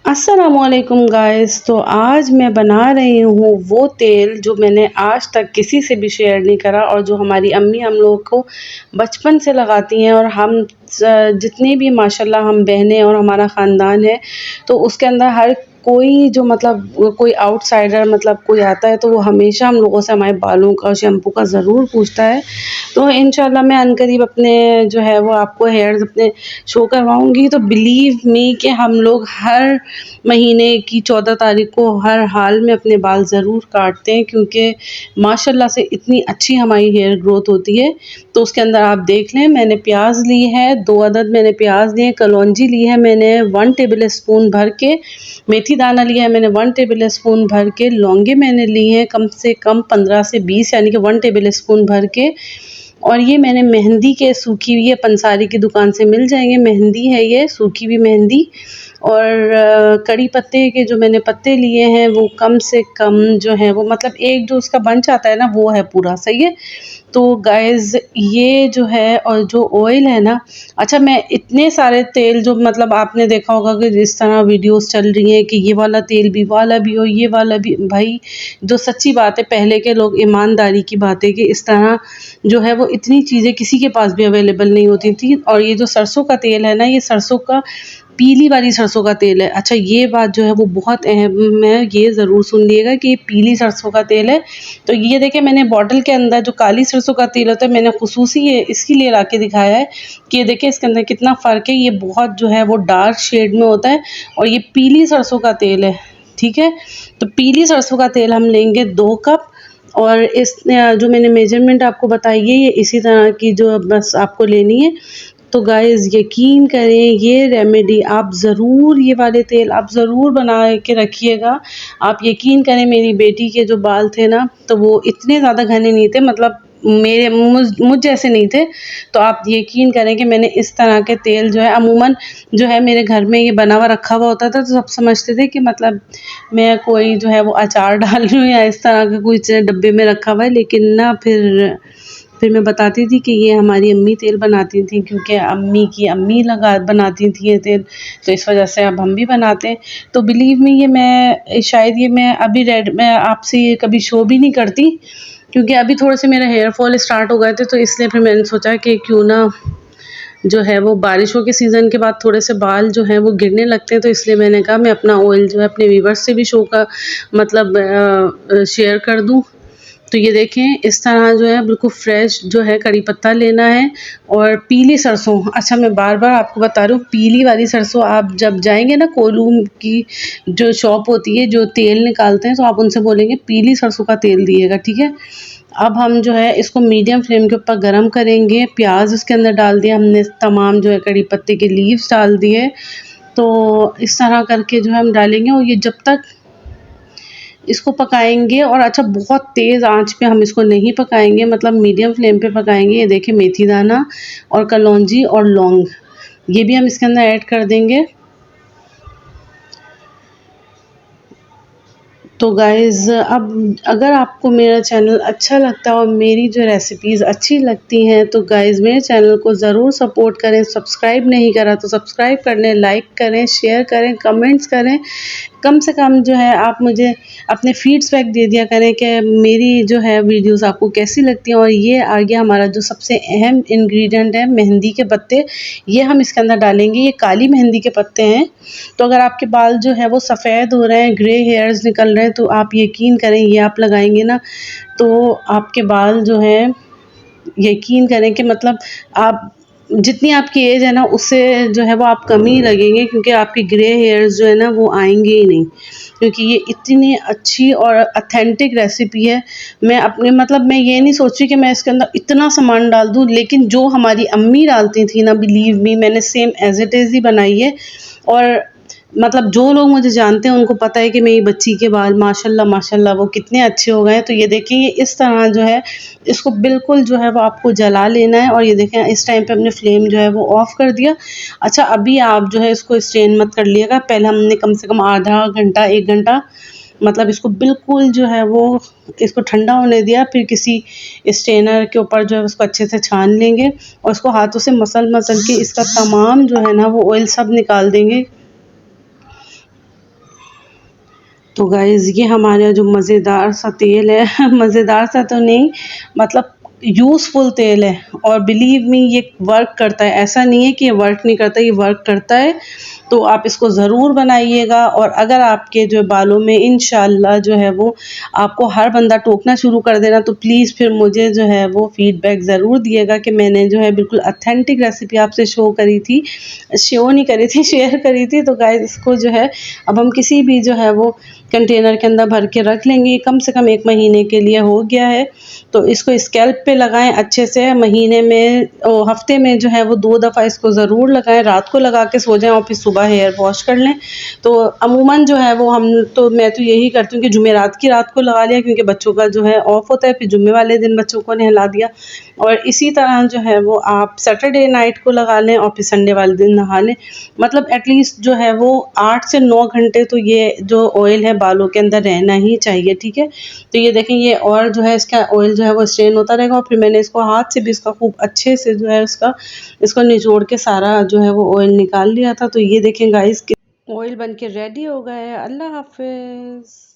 अस्सलामुअलैकुम गाइस। तो आज मैं बना रही हूँ वो तेल जो मैंने आज तक किसी से भी शेयर नहीं करा और जो हमारी अम्मी हम लोग को बचपन से लगाती हैं। और हम जितनी भी माशाल्लाह हम बहनें और हमारा ख़ानदान है, तो उसके अंदर हर कोई जो मतलब कोई आउटसाइडर मतलब कोई आता है तो वो हमेशा हम लोगों से हमारे बालों का शैम्पू का ज़रूर पूछता है। तो इंशाल्लाह मैं अनकरीब अपने जो है वो आपको हेयर्स अपने शो करवाऊँगी। तो बिलीव मी कि हम लोग हर महीने की 14 तारीख को हर हाल में अपने बाल ज़रूर काटते हैं, क्योंकि माशाल्लाह से इतनी अच्छी हमारी हेयर ग्रोथ होती है। तो उसके अंदर आप देख लें, मैंने प्याज ली है 2 अदद, मैंने प्याज लिए, कलौंजी ली है मैंने 1 टेबल स्पून भर के, मेथी दाना लिया है मैंने 1 टेबल स्पून भर के, लौंगे मैंने ली हैं कम से कम 15 से 20 यानी कि 1 टेबल स्पून भर के। और ये मैंने मेहंदी के सूखी हुई है, पंसारी की दुकान से मिल जाएंगे, मेहंदी है ये सूखी हुई मेहंदी। और कड़ी पत्ते के जो मैंने पत्ते लिए हैं वो कम से कम जो है वो मतलब एक जो उसका बंच आता है ना वो है पूरा, सही है। तो गाइज़ ये जो है और जो ऑयल है ना, अच्छा मैं इतने सारे तेल जो मतलब आपने देखा होगा कि जिस तरह वीडियोस चल रही हैं कि ये वाला तेल भी वाला भी हो, ये वाला भी, भाई जो सच्ची बात है पहले के लोग ईमानदारी की बात है कि इस तरह जो है वो इतनी चीज़ें किसी के पास भी अवेलेबल नहीं होती थी। और ये जो सरसों का तेल है ना, ये सरसों का पीली वाली सरसों का तेल है। अच्छा ये बात जो है वो बहुत अहम है, ये ज़रूर सुन लीजिएगा कि ये पीली सरसों का तेल है। तो ये देखिए मैंने बॉटल के अंदर जो काली सरसों का तेल होता है मैंने खुसूसी ये इसके लिए ला के दिखाया है कि ये देखिए इसके अंदर कितना फ़र्क है। ये बहुत जो है वो डार्क शेड में होता है और ये पीली सरसों का तेल है, ठीक है। तो पीली सरसों का तेल हम लेंगे 2 कप। और इस जो मैंने मेजरमेंट आपको बताई है ये इसी तरह की जो बस आपको लेनी है। तो गाइज़ यकीन करें ये रेमेडी आप ज़रूर, ये वाले तेल आप ज़रूर बना के रखिएगा। आप यकीन करें मेरी बेटी के जो बाल थे ना तो वो इतने ज़्यादा घने नहीं थे, मतलब मेरे मुझ जैसे नहीं थे। तो आप यकीन करें कि मैंने इस तरह के तेल जो है अमूमन जो है मेरे घर में ये बना हुआ रखा हुआ होता था, तो सब समझते थे कि मतलब मैं कोई जो है वो अचार डाल रही हूँ या इस तरह का कुछ डब्बे में रखा हुआ है। लेकिन ना फिर मैं बताती थी कि ये हमारी अम्मी तेल बनाती थी, क्योंकि अम्मी की अम्मी लगा बनाती थी ये तेल, तो इस वजह से अब हम भी बनाते हैं। तो बिलीव मी ये मैं शायद ये मैं आपसे ये कभी शो भी नहीं करती, क्योंकि अभी थोड़े से मेरा हेयर फॉल स्टार्ट हो गए थे, तो इसलिए फिर मैंने सोचा कि क्यों ना जो है वो बारिशों के सीज़न के बाद थोड़े से बाल जो हैं वो गिरने लगते हैं, तो इसलिए मैंने कहा मैं अपना ऑयल जो है अपने व्यूअर्स से भी शो का मतलब शेयर कर दूँ। तो ये देखें इस तरह जो है बिल्कुल फ्रेश जो है कड़ी पत्ता लेना है और पीली सरसों। अच्छा मैं बार-बार आपको बता रही हूँ पीली वाली सरसों, आप जब जाएँगे ना कोलूम की जो शॉप होती है जो तेल निकालते हैं, तो आप उनसे बोलेंगे पीली सरसों का तेल दिएगा, ठीक है। अब हम जो है इसको मीडियम फ्लेम के ऊपर गरम करेंगे। प्याज उसके अंदर डाल दिया हमने, तमाम जो है कड़ी पत्ते के लीव्स डाल दिए। तो इस तरह करके जो है हम डालेंगे और ये जब तक इसको पकाएंगे, और अच्छा बहुत तेज़ आंच पे हम इसको नहीं पकाएंगे, मतलब मीडियम फ्लेम पे पकाएंगे। ये देखिए मेथी दाना और कलौंजी और लौंग ये भी हम इसके अंदर ऐड कर देंगे। तो गाइज़ अब अगर आपको मेरा चैनल अच्छा लगता है और मेरी जो रेसिपीज़ अच्छी लगती हैं तो गाइज़ मेरे चैनल को ज़रूर सपोर्ट करें। सब्सक्राइब नहीं करा तो सब्सक्राइब कर लें, लाइक करें, शेयर करें, कमेंट्स करें। कम से कम जो है आप मुझे अपने फीडबैक दे दिया करें कि मेरी जो है वीडियोस आपको कैसी लगती हैं। और ये आ गया हमारा जो सबसे अहम इंग्रेडिएंट है, मेहंदी के पत्ते। ये हम इसके अंदर डालेंगे, ये काली मेहंदी के पत्ते हैं। तो अगर आपके बाल जो है वो सफ़ेद हो रहे हैं, ग्रे हेयर्स निकल रहे हैं, तो आप यकीन करें ये आप लगाएंगे ना तो आपके बाल जो हैं, यकीन करें कि मतलब आप जितनी आपकी एज है ना उससे जो है वो आप कम ही लगेंगे, क्योंकि आपके ग्रे हेयर्स जो है ना वो आएंगे ही नहीं, क्योंकि ये इतनी अच्छी और ऑथेंटिक रेसिपी है। मैं अपने मतलब मैं ये नहीं सोच रही कि मैं इसके अंदर इतना सामान डाल दूँ, लेकिन जो हमारी अम्मी डालती थी ना, बिलीव मी मैंने सेम एज इट इज़ ही बनाई है। और मतलब जो लोग मुझे जानते हैं उनको पता है कि मेरी बच्ची के बाल माशाल्लाह माशाल्लाह वो कितने अच्छे हो गए हैं। तो ये देखें ये इस तरह जो है इसको बिल्कुल जो है वो आपको जला लेना है। और ये देखें इस टाइम पे हमने फ्लेम जो है वो ऑफ़ कर दिया। अच्छा अभी आप जो है इसको स्ट्रेन मत कर लिएगा, पहले हमने कम से कम आधा घंटा 1 घंटा मतलब इसको बिल्कुल जो है वो इसको ठंडा होने दिया, फिर किसी स्ट्रेनर के ऊपर जो है उसको अच्छे से छान लेंगे और उसको हाथों से मसल के इसका तमाम जो है ना वो ऑयल सब निकाल देंगे। तो गाइज़ ये हमारा जो मज़ेदार सा तेल है मज़ेदार सा तो नहीं, मतलब यूज़फुल तेल है और बिलीव मी ये वर्क करता है। ऐसा नहीं है कि ये वर्क नहीं करता, ये वर्क करता है। तो आप इसको ज़रूर बनाइएगा। और अगर आपके जो बालों में इंशाल्लाह जो है वो आपको हर बंदा टोकना शुरू कर देना, तो प्लीज़ फिर मुझे जो है वो फ़ीडबैक ज़रूर दिएगा कि मैंने जो है बिल्कुल ऑथेंटिक रेसिपी आपसे शो करी थी, शो नहीं करी थी, शेयर करी थी। तो गाइस इसको जो है अब हम किसी भी जो है वो कंटेनर के अंदर भर के रख लेंगे। कम से कम 1 महीने के लिए हो गया है। तो इसको स्कैल्प पे लगाएं अच्छे से। महीने में हफ्ते में जो है वो 2 दफ़ा इसको ज़रूर लगाएं। रात को लगा के सो जाएं और फिर सुबह हेयर वॉश कर लें। तो अमूमन जो है वो मैं तो यही करती हूँ कि जुमेरात की रात को लगा लिया, क्योंकि बच्चों का जो है ऑफ होता है, फिर जुम्मे वाले दिन बच्चों को नहला दिया। और इसी तरह जो है वो आप सैटरडे नाइट को लगा लें और फिर संडे वाले दिन नहा लें। मतलब एटलीस्ट जो है वो 8 से 9 घंटे तो ये जो ऑयल है बालों के अंदर रहना ही चाहिए, ठीक है। तो ये देखें, ये और जो है इसका ऑयल जो है वो स्ट्रेन होता रहेगा। और फिर मैंने इसको हाथ से भी इसका खूब अच्छे से जो है इसको निचोड़ के सारा जो है वो ऑयल निकाल लिया था। तो ये देखें गाइस, ऑयल बन के रेडी हो गया है। अल्लाह हाफिज़।